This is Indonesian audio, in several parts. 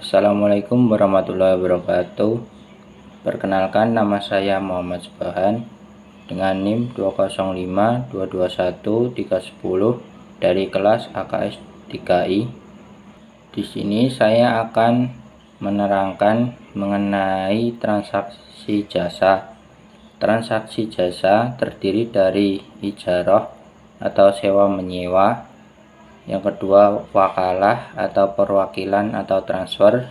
Assalamualaikum warahmatullahi wabarakatuh. Perkenalkan, nama saya Muhammad Subhan dengan NIM 205221 dari kelas AKS 3I. Di sini saya akan menerangkan mengenai transaksi jasa. Transaksi jasa terdiri dari ijarah atau sewa menyewa, yang kedua wakalah atau perwakilan atau transfer,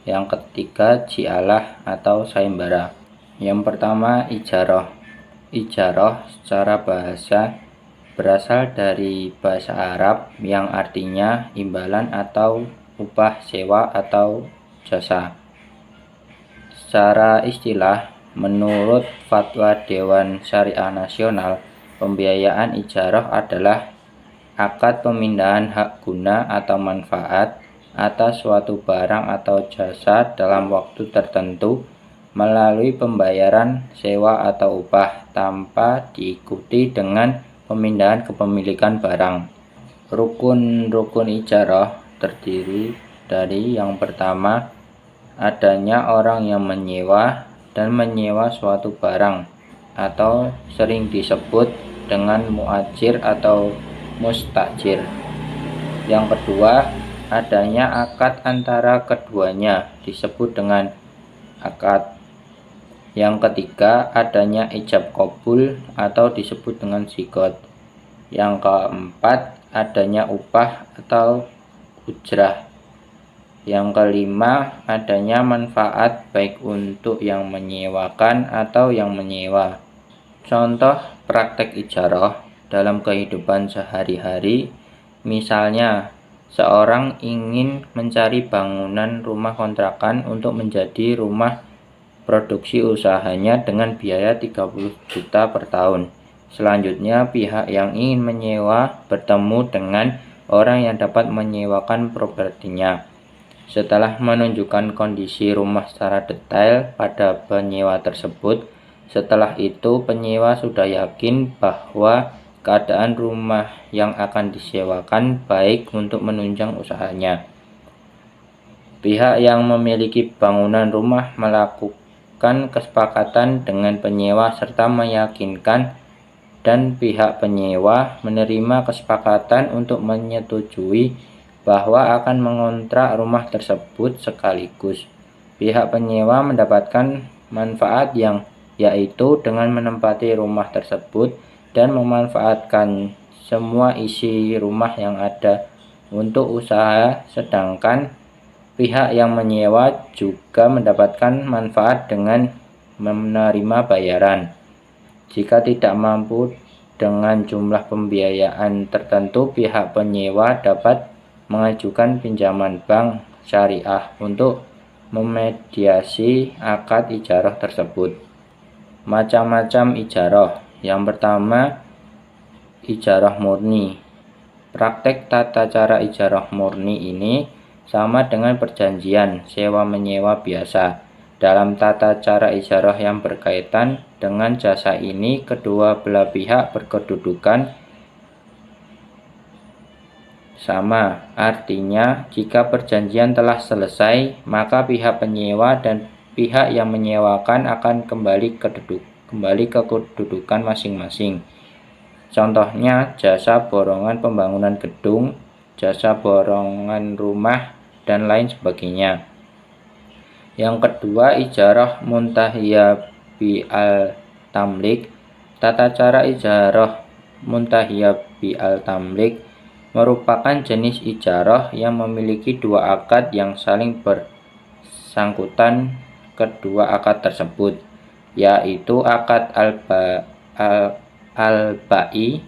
yang ketiga jialah atau sayembara. Yang pertama ijarah. Ijarah secara bahasa berasal dari bahasa Arab yang artinya imbalan atau upah sewa atau jasa. Secara istilah, menurut Fatwa Dewan Syariah Nasional, pembiayaan ijarah adalah akad pemindahan hak guna atau manfaat atas suatu barang atau jasa dalam waktu tertentu melalui pembayaran sewa atau upah tanpa diikuti dengan pemindahan kepemilikan barang. Rukun-rukun ijarah terdiri dari yang pertama, adanya orang yang menyewa dan menyewa suatu barang atau sering disebut dengan muajir atau mustajir. Yang kedua, adanya akad antara keduanya disebut dengan akad. Yang ketiga, adanya ijab qabul atau disebut dengan sigot. Yang keempat, adanya upah atau ujrah. Yang kelima, adanya manfaat baik untuk yang menyewakan atau yang menyewa. Contoh praktek ijarah dalam kehidupan sehari-hari, misalnya seorang ingin mencari bangunan rumah kontrakan untuk menjadi rumah produksi usahanya dengan biaya 30 juta per tahun. Selanjutnya, pihak yang ingin menyewa bertemu dengan orang yang dapat menyewakan propertinya. Setelah menunjukkan kondisi rumah secara detail pada penyewa tersebut, setelah itu penyewa sudah yakin bahwa keadaan rumah yang akan disewakan baik untuk menunjang usahanya. Pihak yang memiliki bangunan rumah melakukan kesepakatan dengan penyewa serta meyakinkan, dan pihak penyewa menerima kesepakatan untuk menyetujui bahwa akan mengontrak rumah tersebut sekaligus. Pihak penyewa mendapatkan manfaat yang yaitu dengan menempati rumah tersebut dan memanfaatkan semua isi rumah yang ada untuk usaha, sedangkan pihak yang menyewa juga mendapatkan manfaat dengan menerima bayaran. Jika tidak mampu dengan jumlah pembiayaan tertentu, pihak penyewa dapat mengajukan pinjaman bank syariah untuk memediasi akad ijarah tersebut. Macam-macam ijarah. Yang pertama, ijarah murni. Praktek tata cara ijarah murni ini sama dengan perjanjian sewa menyewa biasa. Dalam tata cara ijarah yang berkaitan dengan jasa ini, kedua belah pihak berkedudukan sama. Artinya, jika perjanjian telah selesai, maka pihak penyewa dan pihak yang menyewakan akan kembali ke kedudukan masing-masing. Contohnya, jasa borongan pembangunan gedung, jasa borongan rumah, dan lain sebagainya. Yang kedua, ijarah muntahiyah bi'al-tamlik. Tata cara ijarah muntahiyah bi'al-tamlik merupakan jenis ijarah yang memiliki dua akad yang saling bersangkutan kedua akad tersebut, yaitu akad al-ba'i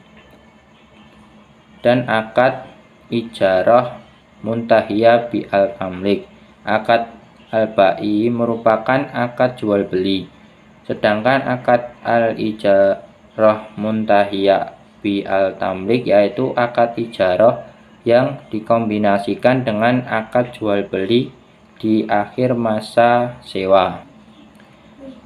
dan akad ijarah muntahiyah bi'al-tamlik. Akad al-ba'i merupakan akad jual beli, sedangkan akad al-ijarah muntahiyah bi'al-tamlik yaitu akad ijarah yang dikombinasikan dengan akad jual beli di akhir masa sewa.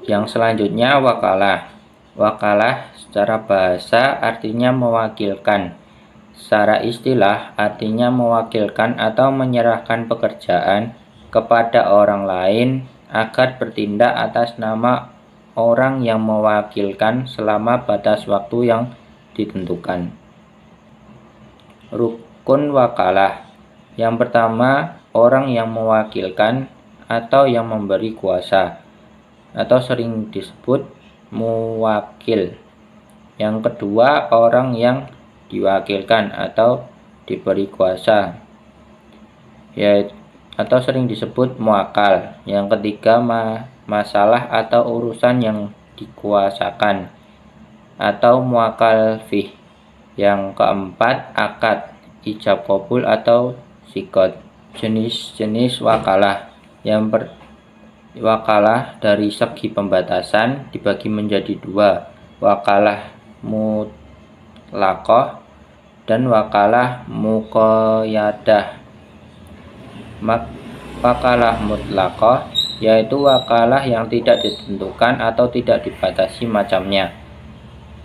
Yang selanjutnya wakalah. Wakalah secara bahasa artinya mewakilkan. Secara istilah artinya mewakilkan atau menyerahkan pekerjaan kepada orang lain agar bertindak atas nama orang yang mewakilkan selama batas waktu yang ditentukan. Rukun wakalah. Yang pertama, orang yang mewakilkan atau yang memberi kuasa, atau sering disebut muwakil. Yang kedua, orang yang diwakilkan atau diberi kuasa, yaitu atau sering disebut muwakal. Yang ketiga, masalah atau urusan yang dikuasakan atau muwakal fih. Yang keempat, akad, ijab kabul atau sikot. Jenis-jenis wakalah. Wakalah dari segi pembatasan dibagi menjadi dua, wakalah mutlaqah dan wakalah muqayyadah. Wakalah mutlaqah yaitu wakalah yang tidak ditentukan atau tidak dibatasi macamnya.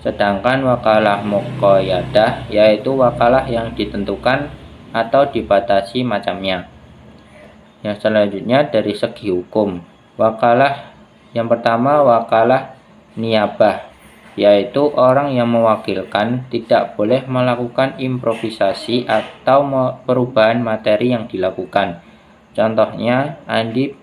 Sedangkan wakalah muqayyadah yaitu wakalah yang ditentukan atau dibatasi macamnya. Yang selanjutnya dari segi hukum, wakalah yang pertama wakalah niyabah, yaitu orang yang mewakilkan tidak boleh melakukan improvisasi atau perubahan materi yang dilakukan. Contohnya, Andi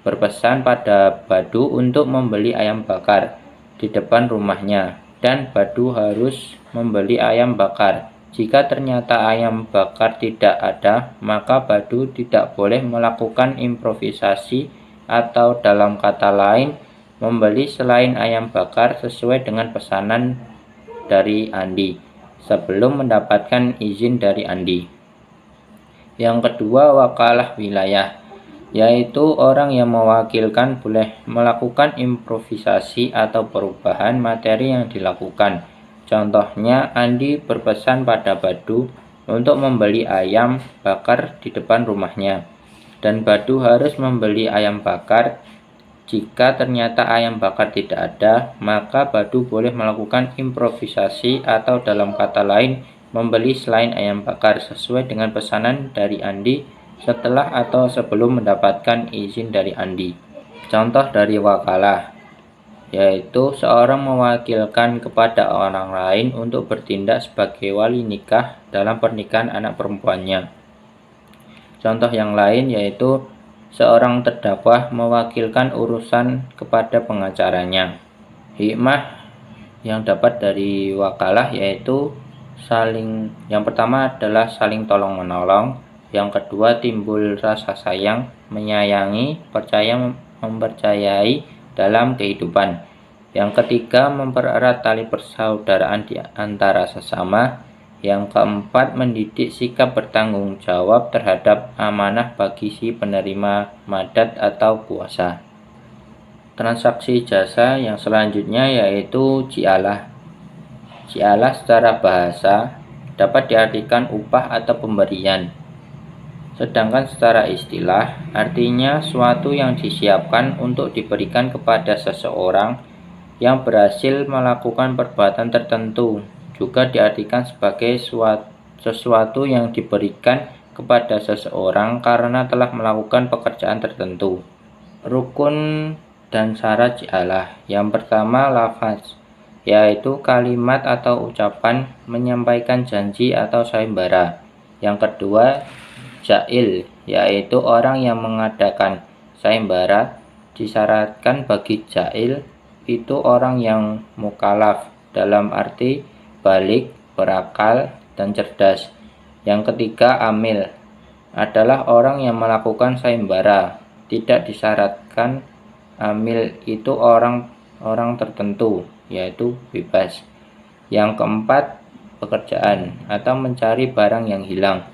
berpesan pada Badu untuk membeli ayam bakar di depan rumahnya, dan Badu harus membeli ayam bakar. Jika ternyata ayam bakar tidak ada, maka Badu tidak boleh melakukan improvisasi atau dalam kata lain, membeli selain ayam bakar sesuai dengan pesanan dari Andi sebelum mendapatkan izin dari Andi. Yang kedua, wakalah wilayah, yaitu orang yang mewakilkan boleh melakukan improvisasi atau perubahan materi yang dilakukan. Contohnya, Andi berpesan pada Badu untuk membeli ayam bakar di depan rumahnya, dan Badu harus membeli ayam bakar. Jika ternyata ayam bakar tidak ada, maka Badu boleh melakukan improvisasi atau dalam kata lain, membeli selain ayam bakar sesuai dengan pesanan dari Andi setelah atau sebelum mendapatkan izin dari Andi. Contoh dari wakalah, yaitu seorang mewakilkan kepada orang lain untuk bertindak sebagai wali nikah dalam pernikahan anak perempuannya. Contoh yang lain yaitu seorang terdakwa mewakilkan urusan kepada pengacaranya. Hikmah yang dapat dari wakalah yaitu yang pertama adalah saling tolong menolong, yang kedua timbul rasa sayang, menyayangi, mempercayai dalam kehidupan, yang ketiga mempererat tali persaudaraan di antara sesama, yang keempat mendidik sikap bertanggung jawab terhadap amanah bagi si penerima madat atau kuasa. Transaksi jasa yang selanjutnya yaitu ji'alah. Ji'alah secara bahasa dapat diartikan upah atau pemberian. Sedangkan secara istilah artinya suatu yang disiapkan untuk diberikan kepada seseorang yang berhasil melakukan perbuatan tertentu. Juga diartikan sebagai sesuatu yang diberikan kepada seseorang karena telah melakukan pekerjaan tertentu. Rukun dan syarat ji'alah. Yang pertama lafaz, yaitu kalimat atau ucapan menyampaikan janji atau sayembara. Yang kedua, ja'il, yaitu orang yang mengadakan sayembara. Disyaratkan bagi ja'il itu orang yang mukalaf, dalam arti balik, berakal, dan cerdas. Yang ketiga, amil, adalah orang yang melakukan sayembara. Tidak disyaratkan amil itu orang tertentu, yaitu bebas. Yang keempat, pekerjaan atau mencari barang yang hilang.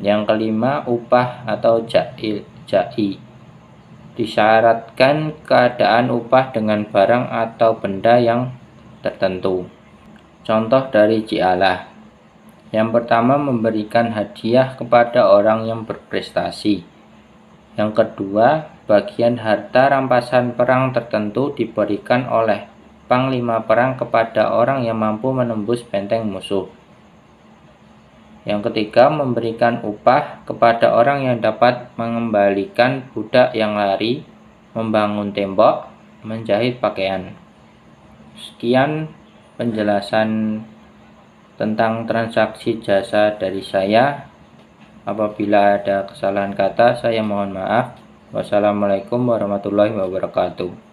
Yang kelima, upah atau ja'i. Disyaratkan keadaan upah dengan barang atau benda yang tertentu. Contoh dari ji'alah. Yang pertama, memberikan hadiah kepada orang yang berprestasi. Yang kedua, bagian harta rampasan perang tertentu diberikan oleh panglima perang kepada orang yang mampu menembus benteng musuh. Yang ketiga, memberikan upah kepada orang yang dapat mengembalikan budak yang lari, membangun tembok, menjahit pakaian. Sekian penjelasan tentang transaksi jasa dari saya. Apabila ada kesalahan kata, saya mohon maaf. Wassalamualaikum warahmatullahi wabarakatuh.